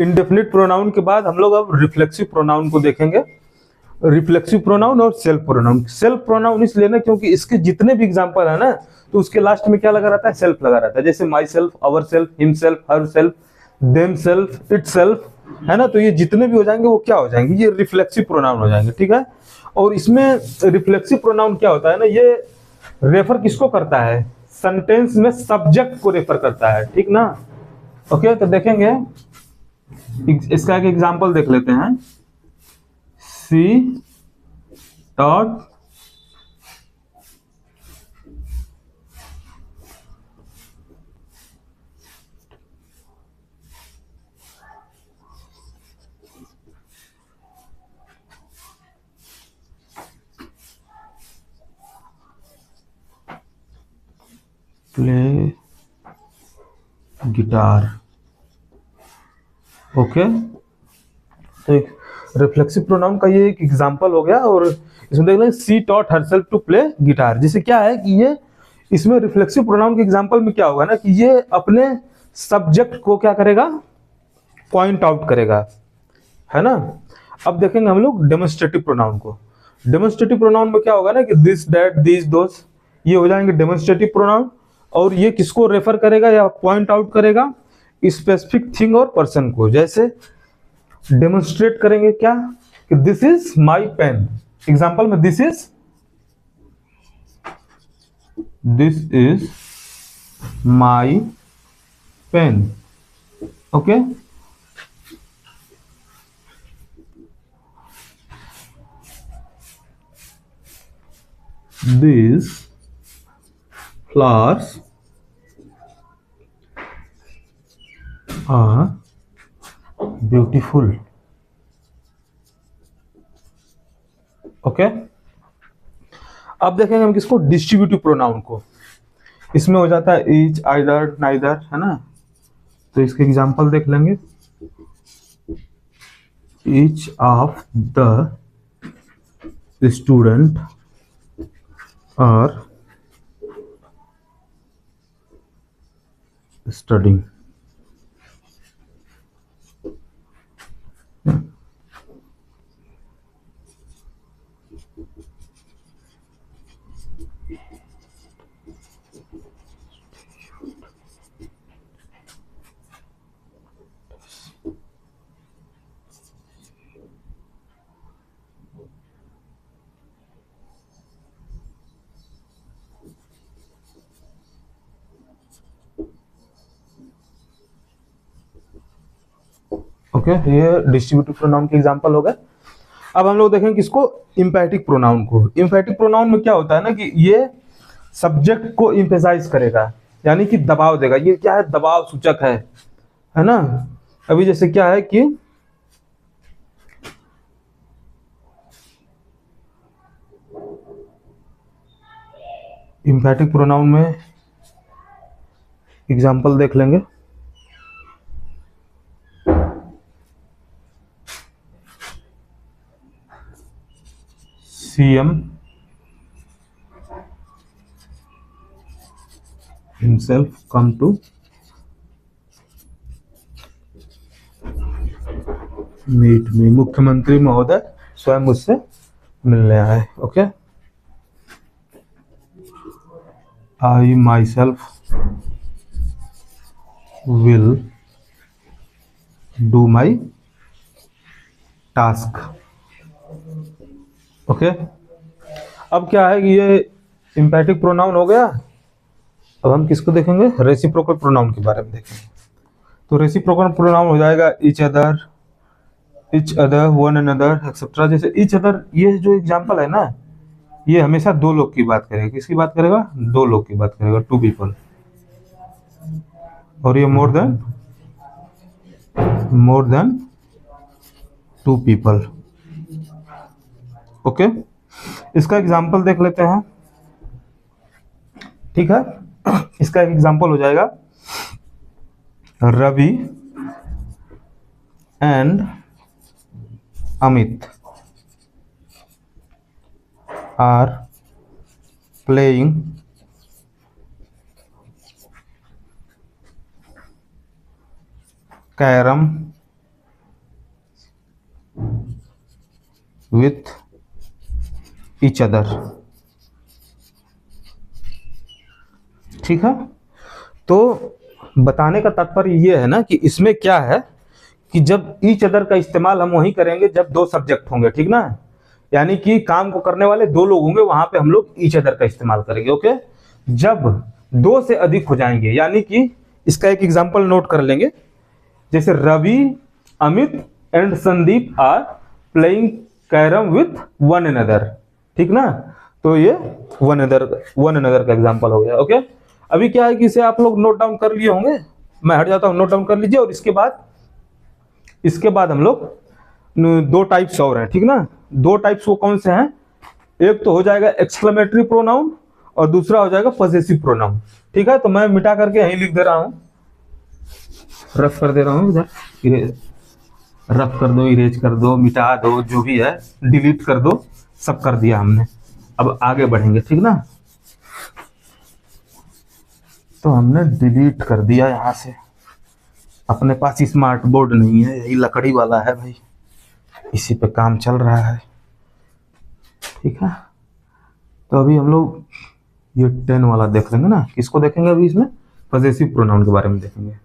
Indefinite pronoun के बाद हम लोग अब रिफ्लेक्सिव प्रोनाउन को देखेंगे। रिफ्लेक्सिव प्रोनाउन और सेल्फ प्रोनाउन। सेल्फ प्रोनाउन इसलिए ना क्योंकि इसके जितने भी एग्जांपल है ना तो उसके लास्ट में क्या लगा रहता है, सेल्फ लगा रहता है। जैसे my self, our self, him self, her self, them self, it self, है ना। तो ये जितने भी हो जाएंगे वो क्या हो जाएंगे, ये रिफ्लेक्सिव प्रोनाउन हो जाएंगे, ठीक है। और इसमें रिफ्लेक्सिव प्रोनाउन क्या होता है ना, ये रेफर किसको करता है, सेंटेंस में सब्जेक्ट को रेफर करता है, ठीक ना। ओके, तो देखेंगे इसका एक एग्जांपल देख लेते हैं। See dot play guitar. Okay, तो एक रिफ्लेक्सिव प्रोनाउन का ये एक एग्जांपल हो गया। और इसमें देख लें she taught herself to play guitar. जिससे क्या है कि ये इसमें रिफ्लेक्सिव प्रोनाउन के एग्जांपल में क्या होगा ना कि ये अपने सब्जेक्ट को क्या करेगा, पॉइंट आउट करेगा, है ना। अब देखेंगे हम लोग डेमोन्स्ट्रेटिव प्रोनाउन को। डेमोन्स्ट्रेटिव प्रोनाउन में क्या होगा ना कि दिस, दैट, दीज, दोस, ये हो जाएंगे डेमोन्स्ट्रेटिव प्रोनाउन। और ये किसको रेफर करेगा या पॉइंट आउट करेगा, स्पेसिफिक थिंग और पर्सन को। जैसे डेमोन्स्ट्रेट करेंगे क्या कि this is my pen. Example में this is my pen. Okay, these flowers are beautiful। Okay, अब देखेंगे हम किसको, डिस्ट्रीब्यूटिव प्रोनाउन को। इसमें हो जाता है ईच, आइदर, नाइदर, है ना। तो इसके एग्जांपल देख लेंगे। Each of the student are studying। Okay, ये डिस्ट्रीब्यूटिव प्रोनाउन के एग्जांपल हो गए। अब हम लोग देखेंगे किसको, इंपैटिक प्रोनाउन को। इंपैटिक प्रोनाउन में क्या होता है ना कि ये सब्जेक्ट को एम्फेसाइज करेगा, यानी कि दबाव देगा। ये क्या है, दबाव सूचक है ना। अभी जैसे क्या है कि इंपैटिक प्रोनाउन में एग्जांपल देख लेंगे। CM himself come to meet me। मुख्यमंत्री महोदय स्वयं मुझसे मिलने आए। Okay, I myself will do my task। Okay, अब क्या है कि ये इंपैटिक प्रोनाउन हो गया। अब हम किसको देखेंगे, रेसिप्रोकल प्रोनाउन के बारे में देखेंगे। तो रेसिप्रोकल प्रोनाउन हो जाएगा each other, one another, etcetera. जैसे ईच अदर, ये जो एग्जांपल है ना, ये हमेशा दो लोग की बात करेगा। किसकी बात करेगा, दो लोग की बात करेगा, टू पीपल। और ये more than two people. Okay, इसका एग्जांपल देख लेते हैं, ठीक है। इसका एक एग्जांपल हो जाएगा Ravi and Amit are playing carrom with each other. ठीक है, तो बताने का तात्पर्य ये है ना कि इसमें क्या है कि जब ईच अदर का इस्तेमाल हम वहीं करेंगे जब दो सब्जेक्ट होंगे, ठीक ना, यानी कि काम को करने वाले दो लोग होंगे, वहां पे हम लोग ईच अदर का इस्तेमाल करेंगे। ओके, जब दो से अधिक हो जाएंगे, यानी कि इसका एक एग्जांपल नोट कर लेंगे, जैसे Ravi, Amit and Sandeep are playing carrom with one another, ठीक ना, तो ये वन अनदर का एग्जांपल हो गया। ओके, अभी क्या है कि इसे आप लोग नोट डाउन कर लिए होंगे, मैं हट जाता हूं, नोट डाउन कर लीजिए। और इसके बाद हम लोग दो टाइप्स और हैं, ठीक ना, दो टाइप्स वो कौन से हैं, एक तो हो जाएगा एक्सक्लेमेटरी प्रोनाउन और दूसरा हो जाएगा पॉसेसिव प्रोनाउन। ठीक है, तो मैं मिटा करके यहीं लिख दे रहा हूं, रफ कर दे रहा हूं, इधर रफ कर दो, इरेज कर दो, मिटा दो, जो भी है डिलीट कर दो, सब कर दिया हमने। अब आगे बढ़ेंगे, ठीक ना, तो हमने डिलीट कर दिया यहां से, अपने पास स्मार्ट बोर्ड नहीं है, यही लकड़ी वाला है भाई, इसी पे काम चल रहा है। ठीक है, तो अभी हम लोग ये 10 वाला देख लेंगे ना, किसको देखेंगे अभी इसमें, पॉसेसिव प्रोनाउन के बारे में देखेंगे।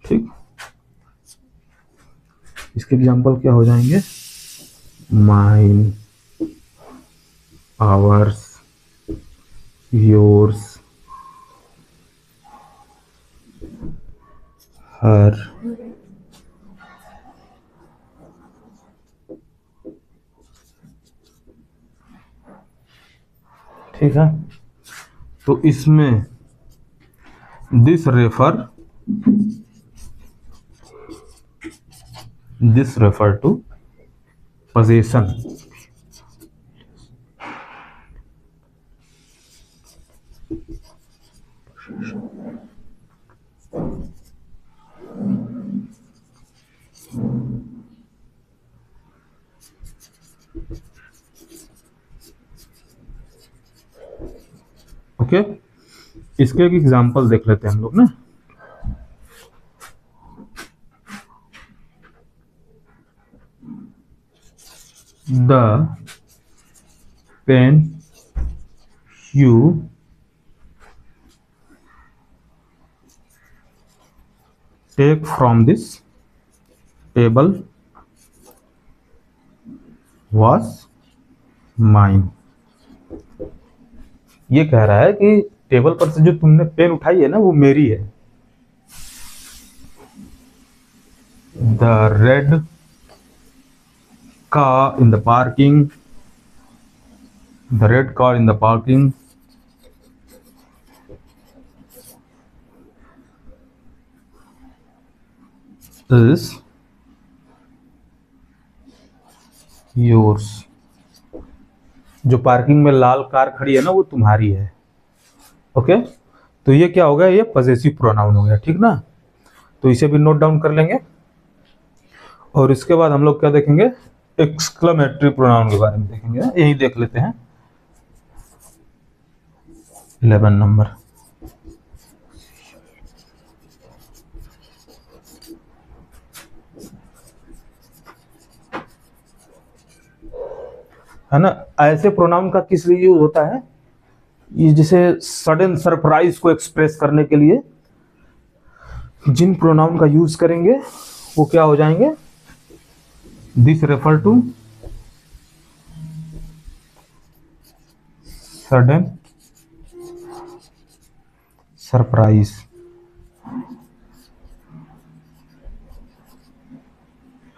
ठीक, इसके एग्जांपल क्या हो जाएंगे, माइन, आवर्स, योर्स, हर, ठीक है, तो इसमें this refer to possession. Okay, इसके एक एग्जांपल देख लेते हैं हम लोग ना, the pen you take from this table was mine. ये कह रहा है कि टेबल पर से जो तुमने पेन उठाई है ना, वो मेरी है। The red car in the parking, the red car in the parking is yours. जो पार्किंग में लाल कार खड़ी है ना, वो तुम्हारी है। ओके, तो ये क्या हो गया, ये पॉसेसिव प्रोनाउन हो गया, ठीक ना, तो इसे भी नोट डाउन कर लेंगे। और इसके बाद हम लोग क्या देखेंगे, एक्सक्लेमेटरी प्रोनाउन के बारे में देखेंगे, यही देख लेते हैं 11 नंबर। है ना, ऐसे प्रोनाउन का किस लिए यूज होता है, ये जैसे सडन सरप्राइज को एक्सप्रेस करने के लिए जिन प्रोनाउन का यूज करेंगे वो क्या हो जाएंगे, this refer to sudden surprise.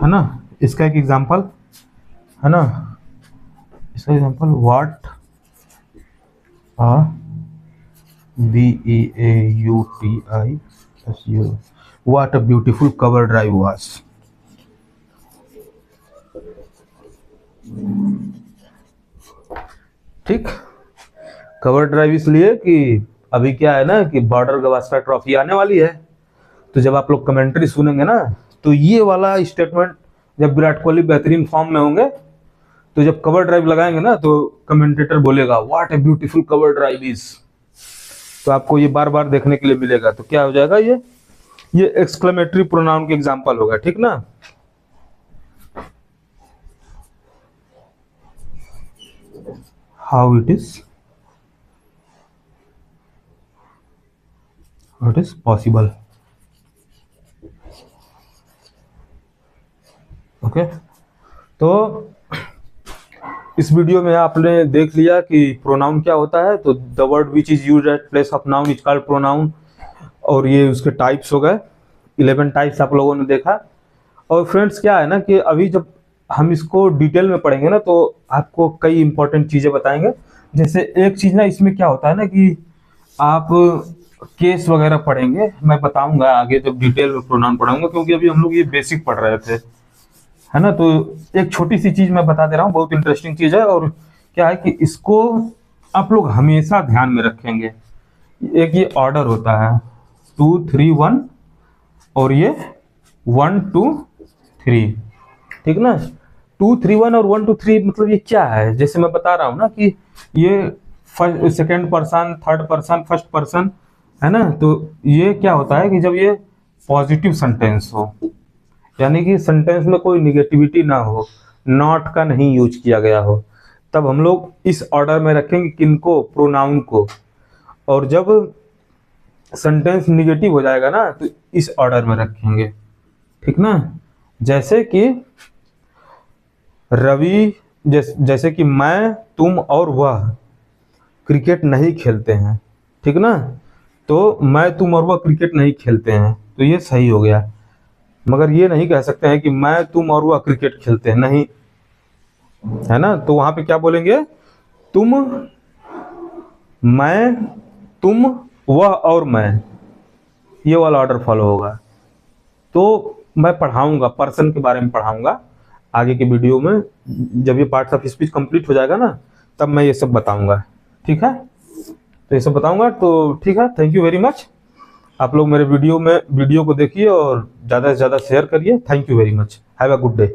है ना, इसका एक एग्जांपल है ना, इसका example what a BEAUTI what a beautiful cover drive was. ठीक, कवर ड्राइव इसलिए कि अभी क्या है ना कि बॉर्डर गवास्कर ट्रॉफी आने वाली है, तो जब आप लोग कमेंट्री सुनेंगे ना, तो ये वाला स्टेटमेंट, जब विराट कोहली बेहतरीन फॉर्म में होंगे, तो जब कवर ड्राइव लगाएंगे ना, तो कमेंटेटर बोलेगा what a beautiful cover drive is, तो आपको ये बार बार देखने के लिए मिलेगा। तो क्या हो जाएगा, ये ये एक्सक्लेमेटरी प्रोनाउन के एग्जांपल होगा, ठीक ना। How it is possible. Okay, तो इस वीडियो में आपने देख लिया कि प्रोनाउन क्या होता है। तो the word which is used at place of noun is called pronoun, और ये उसके टाइप्स हो गए, 11 टाइप्स आप लोगों ने देखा। और फ्रेंड्स क्या है ना कि अभी जब हम इसको डिटेल में पढ़ेंगे ना, तो आपको कई इंपॉर्टेंट चीज़ें बताएंगे। जैसे एक चीज़ ना इसमें क्या होता है ना कि आप केस वगैरह पढ़ेंगे, मैं बताऊंगा आगे जब डिटेल में प्रोनाउन पढ़ाऊंगा, क्योंकि अभी हम लोग ये बेसिक पढ़ रहे थे, है ना। तो एक छोटी सी चीज़ मैं बता दे रहा हूँ, बहुत इंटरेस्टिंग चीज़ है। और क्या है कि इसको आप लोग हमेशा ध्यान में रखेंगे। एक ये ऑर्डर होता है 2 3 1, और ये 1 2 3, ठीक ना। 2 3 1 और 1 2 3 मतलब ये क्या है, जैसे मैं बता रहा हूँ ना कि ये second person, third person, first person, है ना। तो ये क्या होता है कि जब ये पॉजिटिव सेंटेंस हो, यानी कि सेंटेंस में कोई निगेटिविटी ना हो, नॉट का नहीं यूज किया गया हो, तब हम लोग इस ऑर्डर में रखेंगे किनको, प्रोनाउन को। और जब सेंटेंस निगेटिव हो जाएगा ना, तो इस ऑर्डर में रखेंगे, ठीक ना। जैसे कि रवि, जैसे कि मैं, तुम और वह क्रिकेट नहीं खेलते हैं, ठीक ना। तो मैं, तुम और वह क्रिकेट नहीं खेलते हैं, तो ये सही हो गया। मगर ये नहीं कह सकते हैं कि मैं, तुम और वह क्रिकेट खेलते हैं, नहीं, है ना। तो वहां पे क्या बोलेंगे, तुम, मैं, तुम, वह और मैं, ये वाला ऑर्डर फॉलो होगा। तो मैं पढ़ाऊंगा, पर्सन के बारे में पढ़ाऊंगा आगे के वीडियो में। जब ये पार्ट्स ऑफ स्पीच कंप्लीट हो जाएगा ना, तब मैं ये सब बताऊंगा, ठीक है। तो ये सब बताऊंगा, तो ठीक है, थैंक यू वेरी मच। आप लोग मेरे वीडियो को देखिए और ज़्यादा से ज़्यादा शेयर करिए। Thank you very much, have a good day.